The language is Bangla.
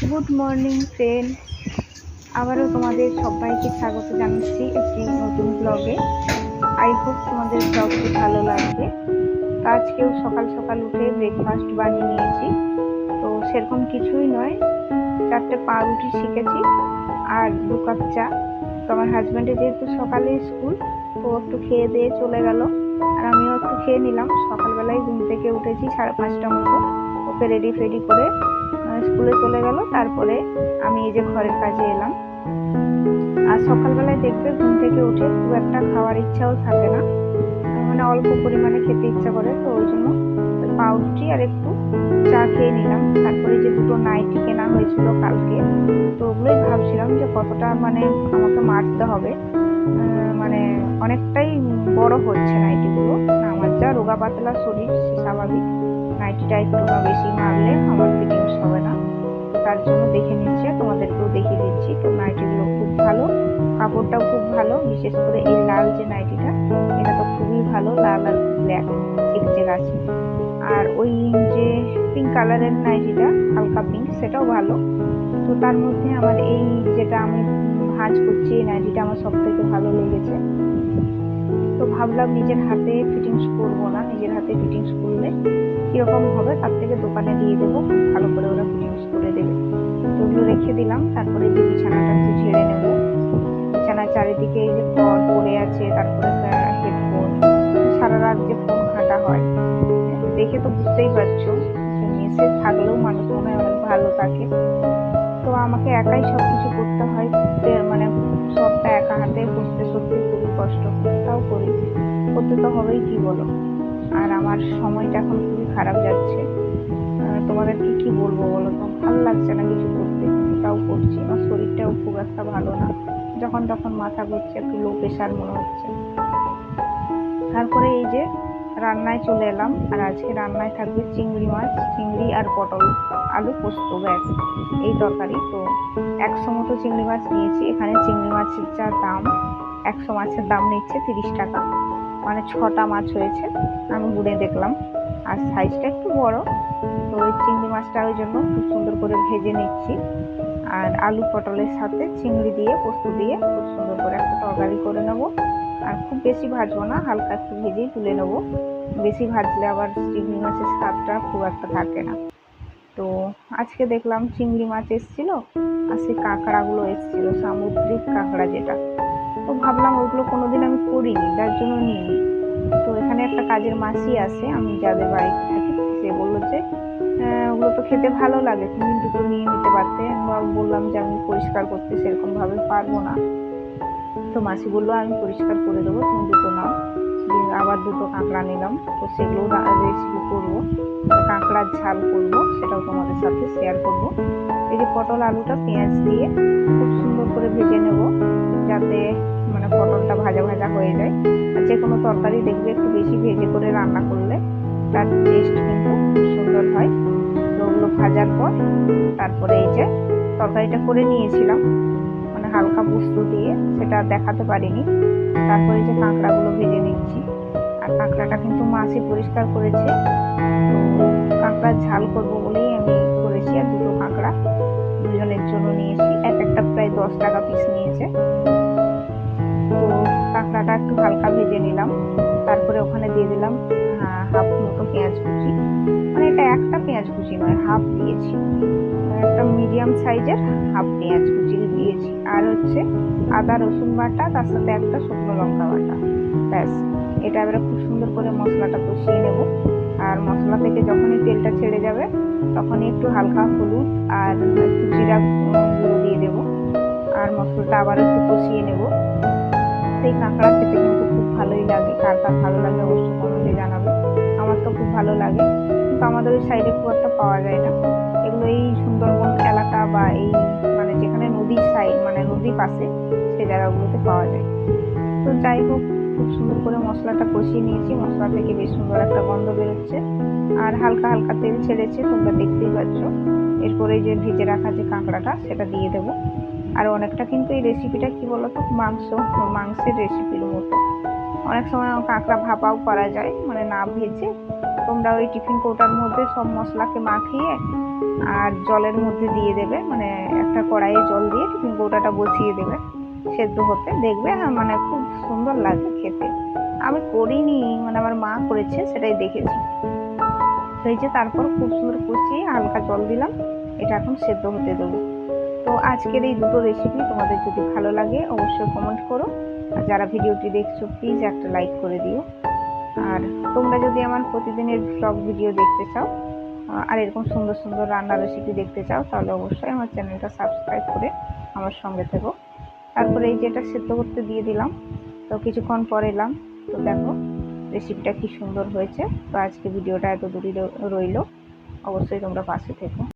গুড মর্নিং ফ্রেন্ড, আবারও তোমাদের সবাইকে স্বাগত জানাচ্ছি একটি নতুন ব্লগে। আই হোপ তোমাদের ব্লগটি ভালো লাগবে। আজকেও সকাল সকাল উঠে ব্রেকফাস্ট বানিয়ে নিয়েছি। তো সেরকম কিছুই নয়, 4টে পাউরুটি শিখেছি আর 2 কাপ চা। তো আমার হাজব্যান্ডের যেহেতু সকালে স্কুল, তো একটু খেয়ে দিয়ে চলে গেল, আর আমিও একটু খেয়ে নিলাম। সকালবেলায় ঘুম থেকে উঠেছি 5:30 মতো, ওকে রেডি ফেডি করে স্কুলে চলে গেল। তারপরে আমি এই যে ঘরের কাজে এলাম। আর সকালবেলায় দেখবে ঘুম থেকে উঠে খুব একটা খাওয়ার ইচ্ছাও থাকে না, মানে অল্প পরিমাণে খেতে ইচ্ছা করে। তো ওই জন্য পাউরুটি আর একটু চা খেয়ে নিলাম। তারপরে যে 2টো নাইটি কেনা হয়েছিল কালকে, তো ওগুলোই ভাবছিলাম যে কতটা মানে আমাকে মারতে হবে। মানে অনেকটাই বড় হচ্ছে নাইটিগুলো। আমার যা রোগা পাতলা শরীর, স্বাভাবিক নাইটিটা একটু বেশি মারলে আমার ফিটিংস হবে না। তার জন্য দেখে নিচ্ছি, তোমাদেরকেও দেখিয়ে দিচ্ছি। তো নাইটিগুলো খুব ভালো, কাপড়টাও খুব ভালো, বিশেষ করে এই লাল যে নাইটিটা, এটা তো খুবই ভালো, লাল আর ব্ল্যাক চেকচেক আছে। আর ওই যে পিঙ্ক কালারের নাইটিটা, হালকা পিঙ্ক, সেটাও ভালো। তো তার মধ্যে আমার এই যেটা আমি ভাঁজ করছি, এই নাইটিটা আমার সব থেকে ভালো লেগেছে। তো ভাবলাম নিজের হাতে ফিটিংস করবো না, নিজের হাতে ফিটিংস করলে কিরকম হবে, তার থেকে দোকানে দিয়ে দেবো, খুব ভালো করে ওরা ফিটিংস করে দেবে। তো ওগুলো রেখে দিলাম। তারপরে যে বিছানাটা একটু ঝেড়ে নেব। বিছানার চারিদিকে এই যে খড় পড়ে আছে, তারপরে হেডফোন, সারা রাত যে ফোন ঘাঁটা হয়, দেখে তো বুঝতেই পারছো মেসে থাকলেও মানুষ মনে হয় অনেক ভালো থাকে। তো আমাকে একাই সবকিছু করতে হয়, মানে সবটা একা হাতে করতে সত্যি খুবই কষ্ট, তাও করি, করতে তো হবেই, কি বলো। আর আমার সময়টা এখন খুবই খারাপ যাচ্ছে। তোমাদেরকে কি বলবো বলো তো, ভালো লাগছে না কিছু করতে, তাও করছি। আমার শরীরটাও খুব একটা ভালো না, যখন তখন মাথা ঘুরছে, একটু লো প্রেশার মনে হচ্ছে। তারপরে এই যে রান্নায় চলে এলাম। আর আজকে রান্নায় থাকবে চিংড়ি মাছ, চিংড়ি আর পটল আলু পোস্ত, ব্যাস এই তরকারি। তো 100 মতো চিংড়ি মাছ নিয়েছি। এখানে চিংড়ি মাছের যা দাম, 100 মাছের দাম নিচ্ছে 30 টাকা, মানে 6টা মাছ হয়েছে, আমি গুনে দেখলাম। আর সাইজটা একটু বড়। তো ওই চিংড়ি মাছটা ওই জন্য খুব সুন্দর করে ভেজে নিচ্ছি। আর আলু পটলের সাথে চিংড়ি দিয়ে পোস্ত দিয়ে খুব সুন্দর করে একটা তরকারি করে নেবো। আর খুব বেশি ভাজবো না, হালকা একটু ভেজেই তুলে নেবো। বেশি ভাজলে আবার চিংড়ি মাছের স্বাদটা খুব একটা থাকে না। তো আজকে দেখলাম চিংড়ি মাছ এসেছিল, আর সেই কাঁকড়াগুলো এসেছিল, সামুদ্রিক কাঁকড়া যেটা। তো ভাবলাম ওইগুলো কোনোদিন আমি করিনি, যার জন্য নিইনি। তো এখানে একটা কাজের মাসি আছে, আমি যাদের বাড়িতে থাকি, সে বললো যে ওগুলো তো খেতে ভালো লাগে, তুমি 2টো নিয়ে নিতে পারতে। আমি বললাম যে আমি পরিষ্কার করতে সেরকম ভাবে পারবো না। তো মাসি বললো আমি পরিষ্কার করে দেবো, তুমি 2টো নাও। আবার 2টো কাঁকড়া নিলাম। তো সেগুলো রেসিপি করবো, কাঁকড়ার ঝাল করবো, সেটাও তোমাদের সাথে শেয়ার করব। এই যে পটল আলুটা পেঁয়াজ দিয়ে খুব সুন্দর করে ভেজে নেব, যাতে মানে পটলটা ভাজা ভাজা হয়ে যায়। আর যে কোনো তরকারি দেখবে একটু বেশি ভেজে করে রান্না করলে তার টেস্ট কিন্তু খুব সুন্দর হয়। তো ওগুলো ভাজার পর তারপরে এই যে তরকারিটা করে নিয়েছিলাম, মানে হালকা পোস্ত দিয়ে, সেটা দেখাতে পারিনি। তারপরে যে কাঁকড়াগুলো ভেজে নিচ্ছি। আর কাঁকড়াটা কিন্তু মাছই পরিষ্কার করেছে। তো কাঁকড়ার ঝাল করবো বলেই আমি করেছি। আর 2টো কাঁকড়া দুজনের জন্য নিয়েছি, একটা প্রায় 10 টাকা পিস নিয়েছে। তো কাঁকড়াটা একটু হালকা ভেজে নিলাম। তারপরে ওখানে দিয়ে দিলাম হাফ মতো পেঁয়াজ কুচি, মানে এটা একটা পেঁয়াজ কুচি নয়, হাফ দিয়েছি, একটা মিডিয়াম সাইজের হাফ পেঁয়াজ কুচি দিয়েছি। আর হচ্ছে আদা রসুন বাটা, তার সাথে একটা শুকনো লঙ্কা বাটা, ব্যাস। এটা এবারে খুব সুন্দর করে মশলাটা কষিয়ে নেব। আর মশলা থেকে যখনই তেলটা ছেড়ে যাবে, তখনই একটু হালকা হলুদ আর একটু জিরা গুঁড়ো দিয়ে দেবো। আর মশলাটা আবার একটু কষিয়ে নেব। সেই কাঁকড়া খেতে কিন্তু খুব ভালোই লাগে, কার কার ভালো লাগে অবশ্যই কমেন্টে জানাবে। আমার তো খুব ভালো লাগে, কিন্তু আমাদের ওই সাইডে খুব একটা পাওয়া যায় না এগুলো। এই সুন্দরবন এলাকা বা এই মানে যেখানে নদীর সাইড, মানে নদীর পাশে, সে জায়গাগুলোতে পাওয়া যায়। তো যাই হোক, খুব সুন্দর করে মশলাটা কষিয়ে নিয়েছি, মশলা থেকে বেশ সুন্দর একটা গন্ধ বেরোচ্ছে, আর হালকা হালকা তেল ছেড়েছে, তোমরা দেখতেই পাচ্ছ। এরপরে যে ভেজে রাখা যে কাঁকড়াটা, সেটা দিয়ে দেবো। আর অনেকটা কিন্তু এই রেসিপিটা কি বলতো, মাংসের রেসিপির মতো। অনেক সময় কাঁকড়া ভাপাও করা যায়, মানে না ভেজে। তোমরা ওই টিফিন কৌটার মধ্যে সব মশলাকে মাখিয়ে আর জলের মধ্যে দিয়ে দেবে, মানে একটা কড়াইয়ে জল দিয়ে টিফিন কৌটাটা বসিয়ে দেবে সেদ্ধ হতে, দেখবে মানে খুব সুন্দর লাগে খেতে। আমি করিনি, মানে আমার মা করেছে, সেটাই দেখেছি। সেই যে তারপর খুব সুন্দর কষিয়ে হালকা জল দিলাম, এটা এখন সেদ্ধ হতে দেবো। তো আজকের এই দুটো রেসিপি তোমাদের যদি ভালো লাগে অবশ্যই কমেন্ট করো, আর যারা ভিডিওটি দেখছো প্লিজ একটা লাইক করে দিও। আর তোমরা যদি আমার প্রতিদিনের ব্লগ ভিডিও দেখতে চাও আর এরকম সুন্দর সুন্দর রান্নার রেসিপি দেখতে চাও, তাহলে অবশ্যই আমার চ্যানেলটা সাবস্ক্রাইব করে আমার সঙ্গে থেকো। তারপরে এই যেটা সেদ্ধ করতে দিয়ে দিলাম, তো কিছুক্ষণ পর এলাম, তো দেখো রেসিপিটা কি সুন্দর হয়েছে। তো আজকে ভিডিওটা এত দূরই রইল, অবশ্যই তোমরা পাশে থেকো।